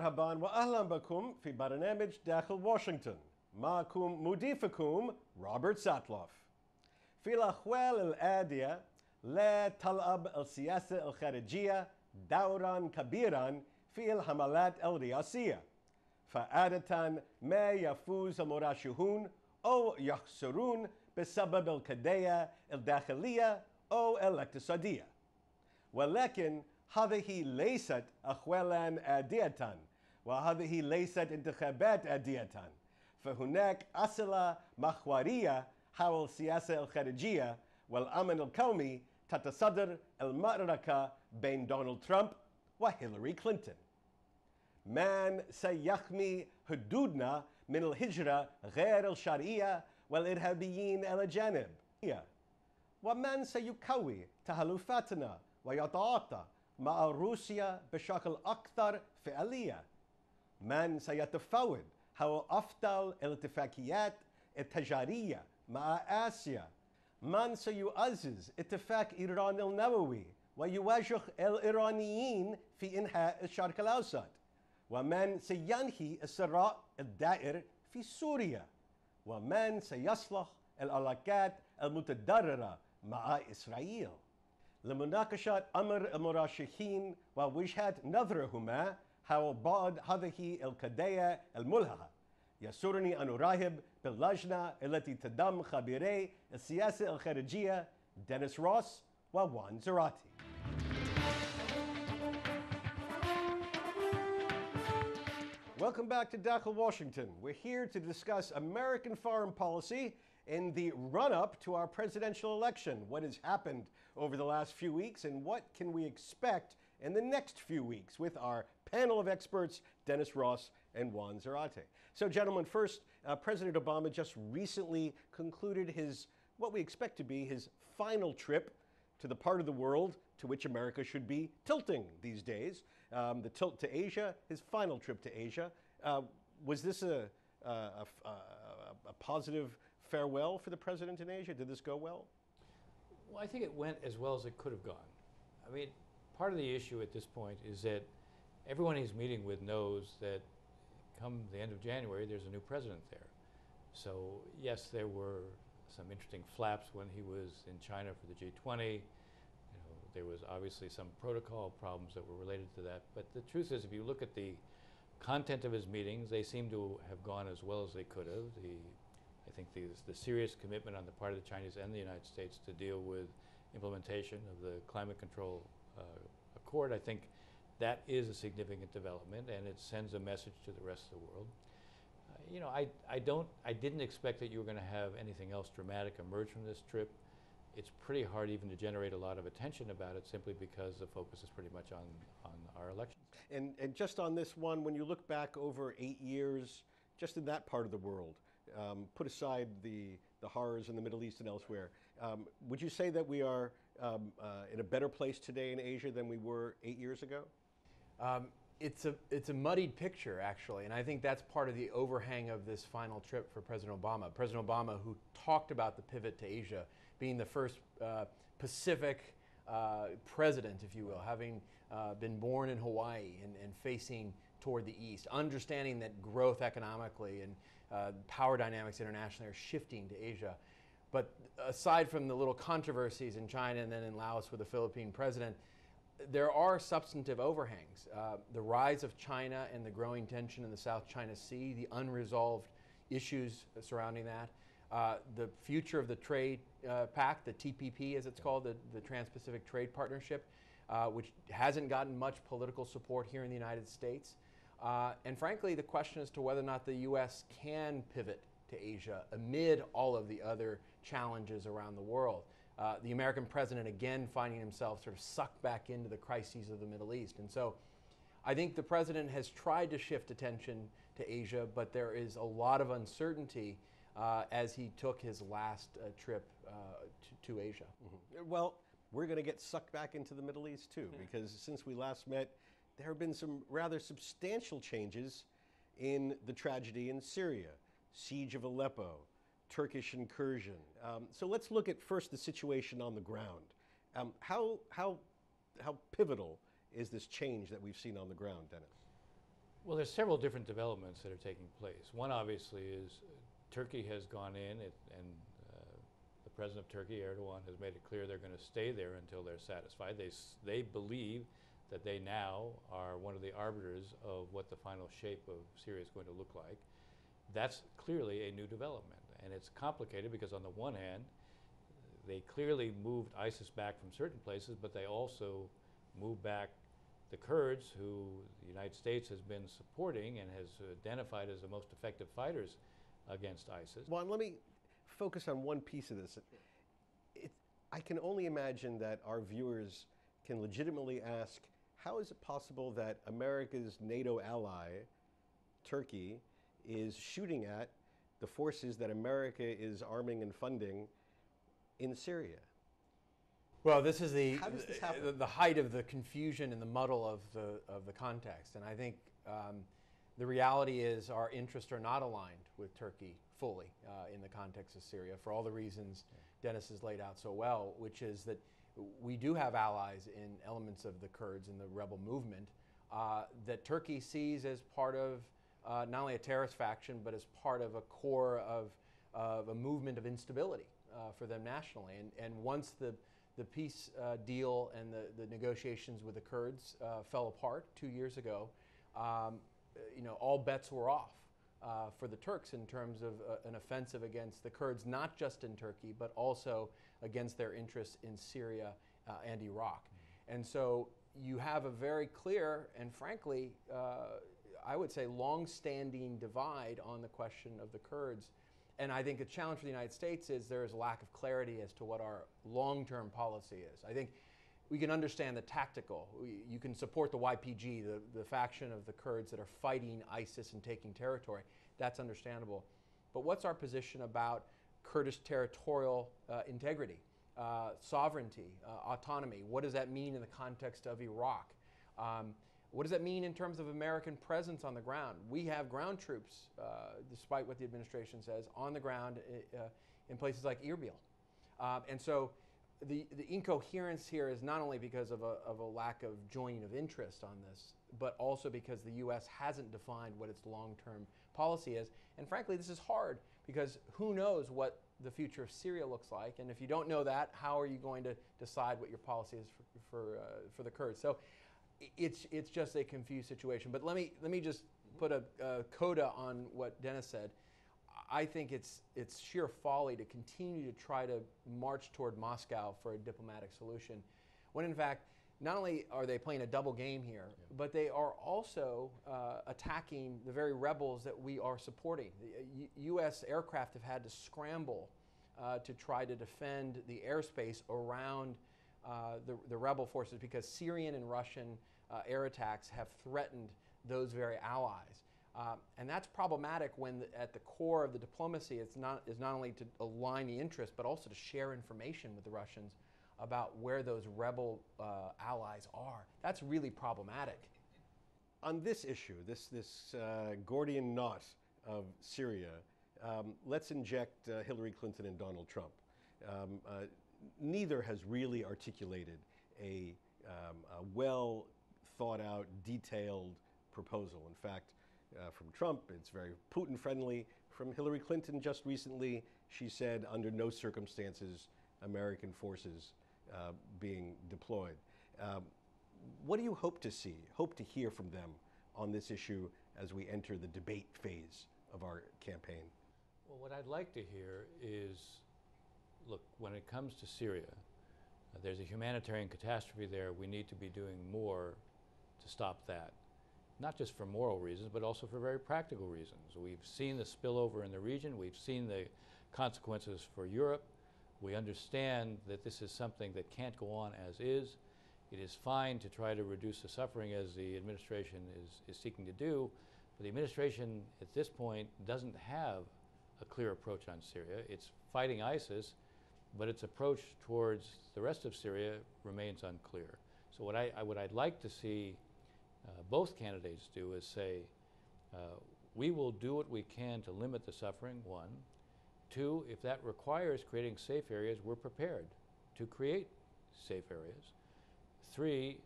مرحبا وأهلا بكم في برنامج داخل واشنطن. معكم مضيفكم روبرت ساتلوف. في الأحوال الآتية لا تلعب السياسة الخارجية دورا كبيرا في الحملات الرئاسية، فعادة ما يفوز المرشحون أو يخسرون بسبب القضايا الداخلية أو الاقتصادية. ولكن هذه ليست أحوالا عادية، وهذه ليست انتخابات عادية، فهناك أسئلة محورية حول السياسة الخارجية والأمن القومي تتصدر المعركة بين دونالد ترامب وهيلاري كلينتون. من سيحمي حدودنا من الهجرة غير الشرعية والإرهابيين الأجانب؟ ومن سيقوي تحالفاتنا ويتعاطى مع روسيا بشكل أكثر فعالية؟ من سيتفاوض حول أفضل الاتفاقيات التجارية مع آسيا؟ من سيعزز اتفاق إيران النووي ويواجه الإيرانيين في إنهاء الشرق الأوسط؟ ومن سينهي الصراع الدائر في سوريا؟ ومن سيصلح العلاقات المتضررة مع إسرائيل؟ لمناقشة أمر المرشحين ووجهات نظرهما حول بعض هذه القضايا الملهمة، يسرني أن أرحب باللجنة التي تضم خبيري السياسة الخارجية دينيس روس ووان زراتي. Welcome back to Dakhel, Washington. We're here to discuss American foreign policy in the run-up to our presidential election. What has happened over the last few weeks and what can we expect in the next few weeks with our panel of experts, Denis Ross and Juan Zarate. So gentlemen, first, President Obama just recently concluded his, what we expect to be his final trip to the part of the world to which America should be tilting these days. The tilt to Asia, his final trip to Asia. Was this a positive farewell for the president in Asia? Did this go well? Well, I think it went as well as it could have gone. I mean, part of the issue at this point is that everyone he's meeting with knows that come the end of January, there's a new president there. So yes, there were some interesting flaps when he was in China for the G20. You know, there was obviously some protocol problems that were related to that. But the truth is, if you look at the content of his meetings, they seem to have gone as well as they could have. I think the serious commitment on the part of the Chinese and the United States to deal with implementation of the climate control accord, I think that is a significant development, and it sends a message to the rest of the world. You know, I didn't expect that you were going to have anything else dramatic emerge from this trip. It's pretty hard even to generate a lot of attention about it simply because the focus is pretty much on our elections. And just on this one, when you look back over 8 years, just in that part of the world, put aside the horrors in the Middle East and elsewhere, would you say that we are in a better place today in Asia than we were 8 years ago? It's a muddied picture, actually, and I think that's part of the overhang of this final trip for President Obama. President Obama, who talked about the pivot to Asia, being the first Pacific president, if you will, having been born in Hawaii and facing toward the east, understanding that growth economically and power dynamics internationally are shifting to Asia. But aside from the little controversies in China and then in Laos with the Philippine president, there are substantive overhangs. The rise of China and the growing tension in the South China Sea, the unresolved issues surrounding that, the future of the trade pact, the TPP as it's called, the Trans-Pacific Trade Partnership, which hasn't gotten much political support here in the United States. And frankly, the question as to whether or not the U.S. can pivot to Asia amid all of the other challenges around the world. The American president again finding himself sort of sucked back into the crises of the Middle East. And so I think the president has tried to shift attention to Asia, but there is a lot of uncertainty as he took his last trip to Asia. Mm-hmm. Well, we're going to get sucked back into the Middle East too, because since we last met, there have been some rather substantial changes in the tragedy in Syria, siege of Aleppo, Turkish incursion. So let's look at first the situation on the ground. How pivotal is this change that we've seen on the ground, Denis? Well, there's several different developments that are taking place. One obviously is Turkey has gone in and the president of Turkey, Erdogan, has made it clear they're going to stay there until they're satisfied. They believe that they now are one of the arbiters of what the final shape of Syria is going to look like. That's clearly a new development, and it's complicated because on the one hand, they clearly moved ISIS back from certain places, but they also moved back the Kurds, who the United States has been supporting and has identified as the most effective fighters against ISIS. Well, let me focus on one piece of this. I can only imagine that our viewers can legitimately ask, how is it possible that America's NATO ally, Turkey, is shooting at the forces that America is arming and funding in Syria? Well, this is How does this happen? the height of the confusion and the muddle of the context. And I think the reality is our interests are not aligned with Turkey fully in the context of Syria for all the reasons Dennis has laid out so well, which is that we do have allies in elements of the Kurds and the rebel movement that Turkey sees as part of not only a terrorist faction, but as part of a core of a movement of instability for them nationally. And once the peace deal and the negotiations with the Kurds fell apart 2 years ago, all bets were off for the Turks in terms of an offensive against the Kurds, not just in Turkey, but also against their interests in Syria and Iraq. And so you have a very clear and frankly, I would say long-standing divide on the question of the Kurds. And I think a challenge for the United States is there is a lack of clarity as to what our long-term policy is. I think we can understand the tactical. You can support the YPG, the faction of the Kurds that are fighting ISIS and taking territory. That's understandable. But what's our position about Kurdish territorial integrity, sovereignty, autonomy? What does that mean in the context of Iraq? What does that mean in terms of American presence on the ground? We have ground troops, despite what the administration says, on the ground in places like Erbil. And so the incoherence here is not only because of a lack of joining of interest on this, but also because the U.S. hasn't defined what its long-term policy is. And frankly, this is hard because who knows what the future of Syria looks like? And if you don't know that, how are you going to decide what your policy is for the Kurds? So it's just a confused situation. But let me just put a coda on what Dennis said. I think it's sheer folly to continue to try to march toward Moscow for a diplomatic solution, when in fact, not only are they playing a double game here, but they are also attacking the very rebels that we are supporting. U.S. aircraft have had to scramble to try to defend the airspace around the rebel forces because Syrian and Russian air attacks have threatened those very allies. And that's problematic when at the core of the diplomacy is not only to align the interests, but also to share information with the Russians about where those rebel allies are. That's really problematic. On this issue, this Gordian knot of Syria, let's inject Hillary Clinton and Donald Trump. Neither has really articulated a well thought out, detailed proposal. In fact, from Trump, it's very Putin-friendly. From Hillary Clinton just recently, she said under no circumstances American forces being deployed. What do you hope to see, hope to hear from them on this issue as we enter the debate phase of our campaign? Well, what I'd like to hear is, look, when it comes to Syria, there's a humanitarian catastrophe there. We need to be doing more to stop that. Not just for moral reasons, but also for very practical reasons. We've seen the spillover in the region. We've seen the consequences for Europe. We understand that this is something that can't go on as is. It is fine to try to reduce the suffering as the administration is seeking to do, but the administration at this point doesn't have a clear approach on Syria. It's fighting ISIS, but its approach towards the rest of Syria remains unclear. So what I'd like to see both candidates do is say, we will do what we can to limit the suffering, one. Two, if that requires creating safe areas, we're prepared to create safe areas. Three,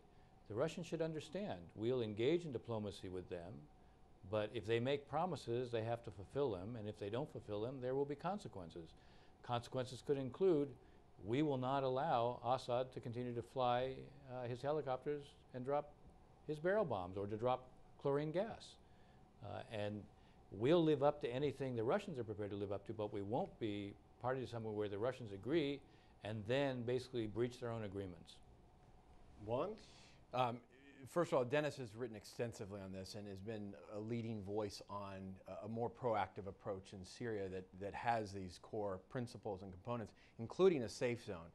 the Russians should understand we'll engage in diplomacy with them, But if they make promises, they have to fulfill them, and if they don't fulfill them, there will be consequences. Consequences could include, we will not allow Assad to continue to fly his helicopters and drop his barrel bombs or to drop chlorine gas. And we'll live up to anything the Russians are prepared to live up to, but we won't be party to somewhere where the Russians agree and then basically breach their own agreements. Juan? First of all, Dennis has written extensively on this and has been a leading voice on a more proactive approach in Syria that has these core principles and components, including a safe zone.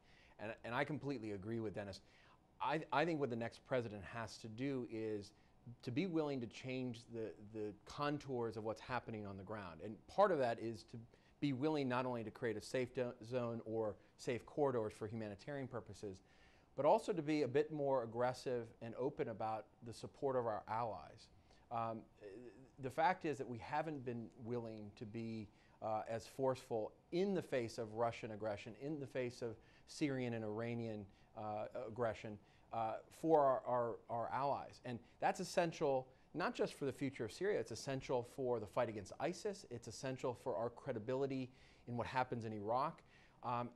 And I completely agree with Dennis. I think what the next president has to do is to be willing to change the contours of what's happening on the ground. And part of that is to be willing not only to create a safe zone or safe corridors for humanitarian purposes, but also to be a bit more aggressive and open about the support of our allies. The fact is that we haven't been willing to be as forceful in the face of Russian aggression, in the face of Syrian and Iranian aggression for our allies. And that's essential not just for the future of Syria, it's essential for the fight against ISIS, it's essential for our credibility in what happens in Iraq.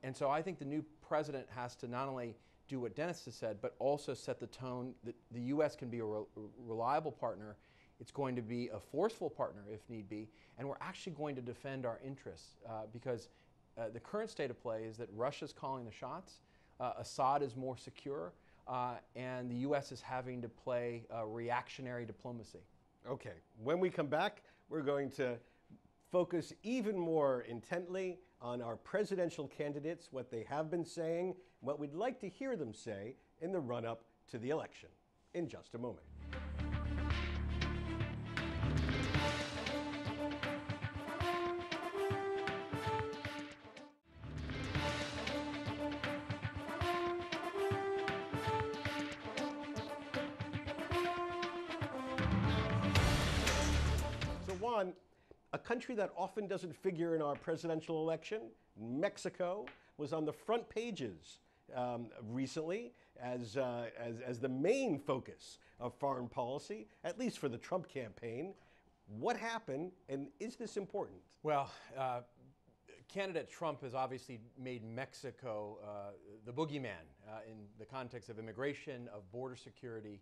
And so I think the new president has to not only do what Dennis has said, but also set the tone that the U.S. can be a reliable partner. It's going to be a forceful partner if need be, and we're actually going to defend our interests because the current state of play is that Russia's calling the shots, Assad is more secure, and the U.S. is having to play reactionary diplomacy. Okay, when we come back, we're going to focus even more intently on our presidential candidates, what they have been saying, what we'd like to hear them say in the run-up to the election, in just a moment. So Juan, a country that often doesn't figure in our presidential election, Mexico, was on the front pages recently as the main focus of foreign policy, at least for the Trump campaign. What happened, and is this important? Well, candidate Trump has obviously made Mexico the boogeyman in the context of immigration, of border security.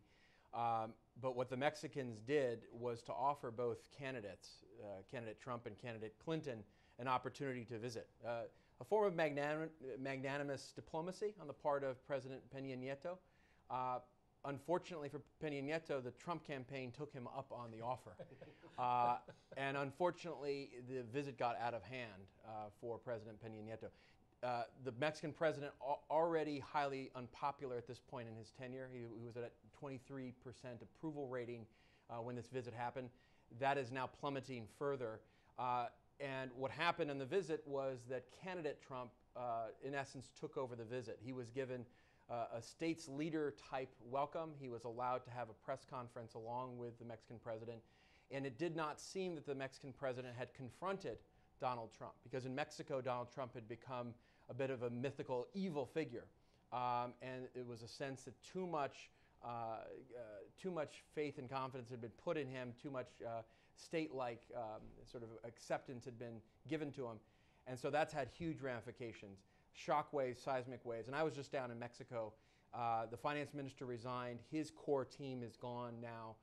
But what the Mexicans did was to offer both candidates, candidate Trump and candidate Clinton, an opportunity to visit. A form of magnanimous diplomacy on the part of President Peña Nieto. Unfortunately for Peña Nieto, the Trump campaign took him up on the offer. And unfortunately, the visit got out of hand for President Peña Nieto. The Mexican president, already highly unpopular at this point in his tenure, he was at a 23% approval rating when this visit happened. That is now plummeting further. And what happened in the visit was that candidate Trump, in essence, took over the visit. He was given a state's leader type welcome. He was allowed to have a press conference along with the Mexican president. And it did not seem that the Mexican president had confronted Donald Trump, because in Mexico, Donald Trump had become a bit of a mythical evil figure. And it was a sense that too much faith and confidence had been put in him, too much state-like sort of acceptance had been given to him. And so that's had huge ramifications, shock waves, seismic waves. And I was just down in Mexico. The finance minister resigned. His core team is gone now.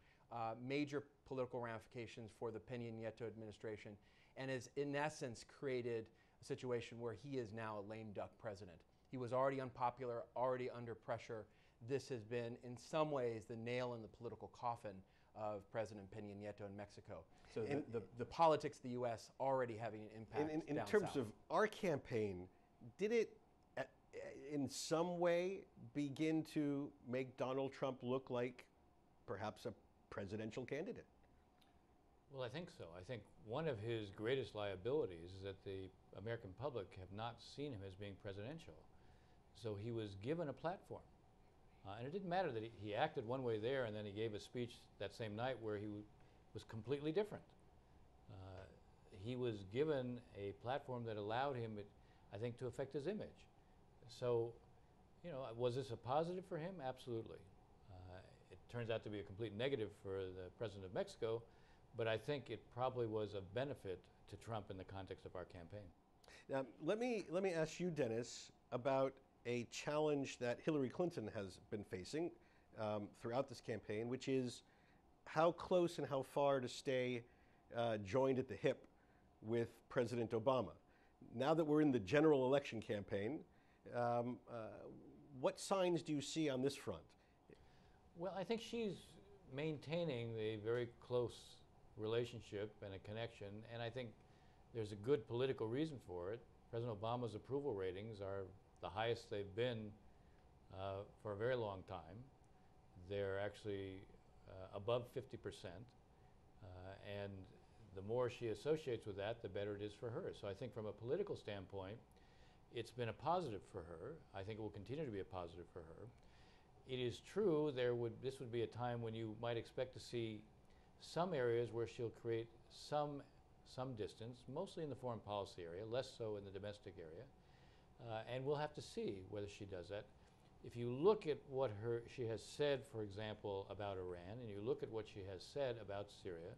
Major political ramifications for the Peña Nieto administration, and has in essence created a situation where he is now a lame duck president. He was already unpopular, already under pressure. This has been, in some ways, the nail in the political coffin of President Peña Nieto in Mexico. So the politics of the U.S. already having an impact in down terms south. of our campaign, did it in some way begin to make Donald Trump look like perhaps a presidential candidate? Well, I think so. I think one of his greatest liabilities is that the American public have not seen him as being presidential. So he was given a platform. And it didn't matter that he acted one way there and then he gave a speech that same night where he was completely different. He was given a platform that allowed him, I think, to affect his image. So, you know, was this a positive for him? Absolutely. It turns out to be a complete negative for the president of Mexico, but I think it probably was a benefit to Trump in the context of our campaign. Now, let me ask you, Dennis, about a challenge that Hillary Clinton has been facing throughout this campaign, which is how close and how far to stay joined at the hip with President Obama. Now that we're in the general election campaign, what signs do you see on this front? Well, I think she's maintaining a very close relationship and a connection, and I think there's a good political reason for it. President Obama's approval ratings are the highest they've been for a very long time. They're actually above 50%, and the more she associates with that, the better it is for her. So I think from a political standpoint, it's been a positive for her. I think it will continue to be a positive for her. It is true this would be a time when you might expect to see some areas where she'll create some distance, mostly in the foreign policy area, less so in the domestic area. And we'll have to see whether she does that. If you look at what she has said, for example, about Iran, and you look at what she has said about Syria,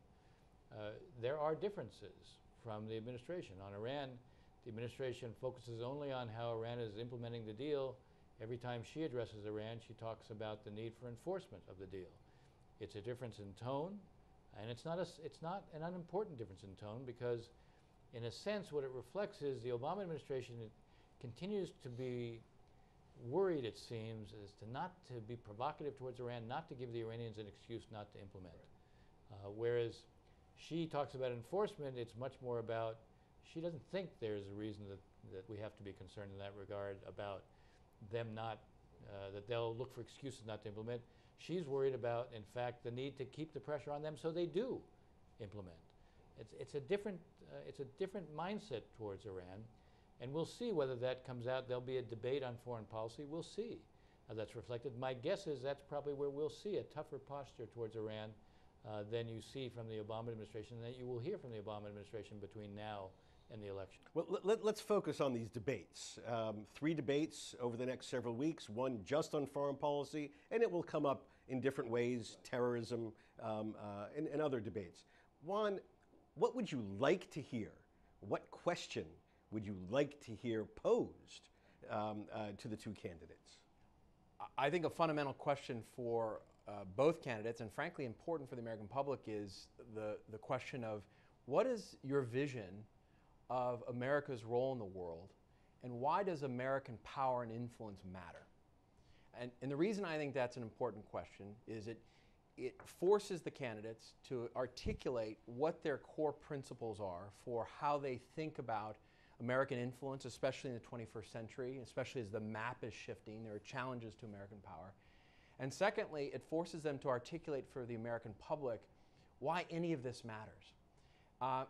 there are differences from the administration. On Iran, the administration focuses only on how Iran is implementing the deal. Every time she addresses Iran, she talks about the need for enforcement of the deal. It's a difference in tone, and it's not an unimportant difference in tone, because in a sense what it reflects is the Obama administration continues to be worried, it seems, as to not to be provocative towards Iran, not to give the Iranians an excuse not to implement. Whereas she talks about enforcement, it's much more about, she doesn't think there's a reason that we have to be concerned in that regard about them not, that they'll look for excuses not to implement. She's worried about, in fact, the need to keep the pressure on them so they do implement. It's a different mindset towards Iran, and we'll see whether that comes out. There'll be a debate on foreign policy. We'll see how that's reflected. My guess is that's probably where we'll see a tougher posture towards Iran than you see from the Obama administration, that you will hear from the Obama administration between now and the election. Well, let's focus on these debates. 3 debates over the next several weeks, one just on foreign policy, and it will come up in different ways, terrorism and other debates. Juan, what would you like to hear? What question would you like to hear posed to the 2 candidates? I think a fundamental question for both candidates, and frankly important for the American public, is the question of what is your vision of America's role in the world, and why does American power and influence matter? And the reason I think that's an important question is it forces the candidates to articulate what their core principles are for how they think about American influence, especially in the 21st century, especially as the map is shifting. There are challenges to American power. And secondly, it forces them to articulate for the American public why any of this matters.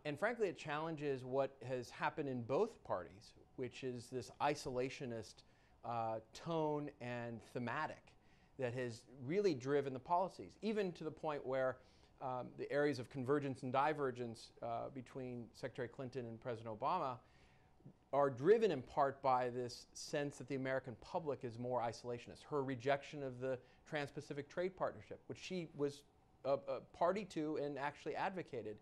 And frankly, it challenges what has happened in both parties, which is this isolationist tone and thematic that has really driven the policies, even to the point where the areas of convergence and divergence between Secretary Clinton and President Obama are driven in part by this sense that the American public is more isolationist. Her rejection of the Trans-Pacific Trade Partnership, which she was a party to and actually advocated,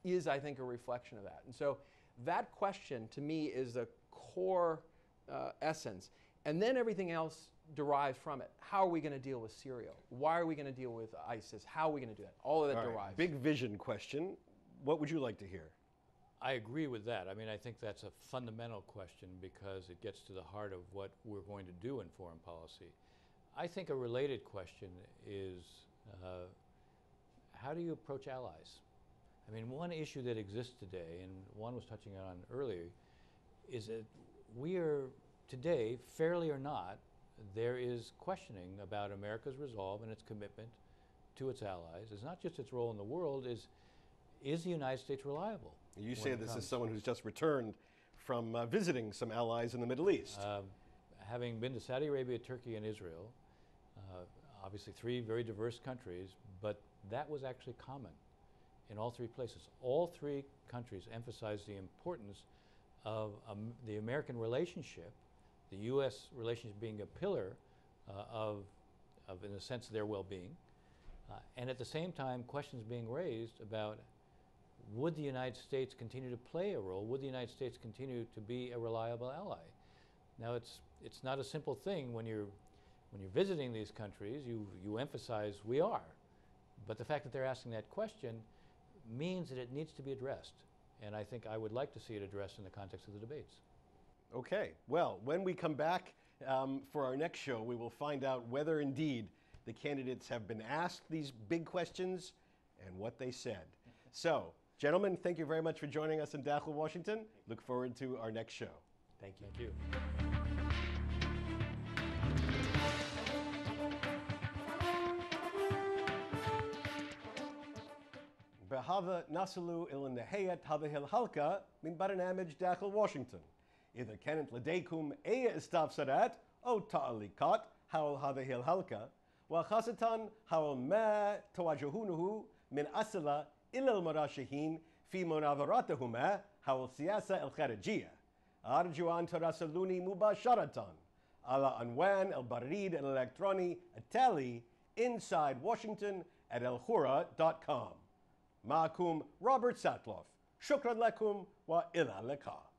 is, I think, a reflection of that. And so that question, to me, is the core essence. And then everything else derives from it. How are we going to deal with Syria? Why are we going to deal with ISIS? How are we going to do that? All of that derives. Big vision question. What would you like to hear? I agree with that. I mean, I think that's a fundamental question because it gets to the heart of what we're going to do in foreign policy. I think a related question is how do you approach allies? I mean, one issue that exists today, and Juan was touching on earlier, is that we are today, fairly or not, there is questioning about America's resolve and its commitment to its allies. It's not just its role in the world, is the United States reliable? You say this as someone who's just returned from visiting some allies in the Middle East. Having been to Saudi Arabia, Turkey, and Israel, obviously 3 very diverse countries, but that was actually common in all 3 places. All 3 countries emphasized the importance of the American relationship, the U.S. relationship being a pillar of, in a sense, their well-being, and at the same time, questions being raised about would the United States continue to play a role? Would the United States continue to be a reliable ally? Now, it's not a simple thing when you're visiting these countries. You emphasize we are, but the fact that they're asking that question means that it needs to be addressed, and I think I would like to see it addressed in the context of the debates. Okay, well, when we come back for our next show, we will find out whether indeed the candidates have been asked these big questions and what they said. So, gentlemen, thank you very much for joining us in Dakhel, Washington. Look forward to our next show. Thank you. Thank you. بهذا نصل إلى نهاية هذه الحلقة من برنامج داخل واشنطن. إذا كانت لديكم أي استفسارات أو تعليقات حول هذه الحلقة، وخاصة حول ما تواجهونه من أسئلة إلى المرشحين في مناظراتهما حول السياسة الخارجية، أرجو أن تراسلوني مباشرة على عنوان البريد الإلكتروني التالي insidewashington@alhurra.com. معكم روبرت ساتلوف. شكرا لكم وإلى اللقاء.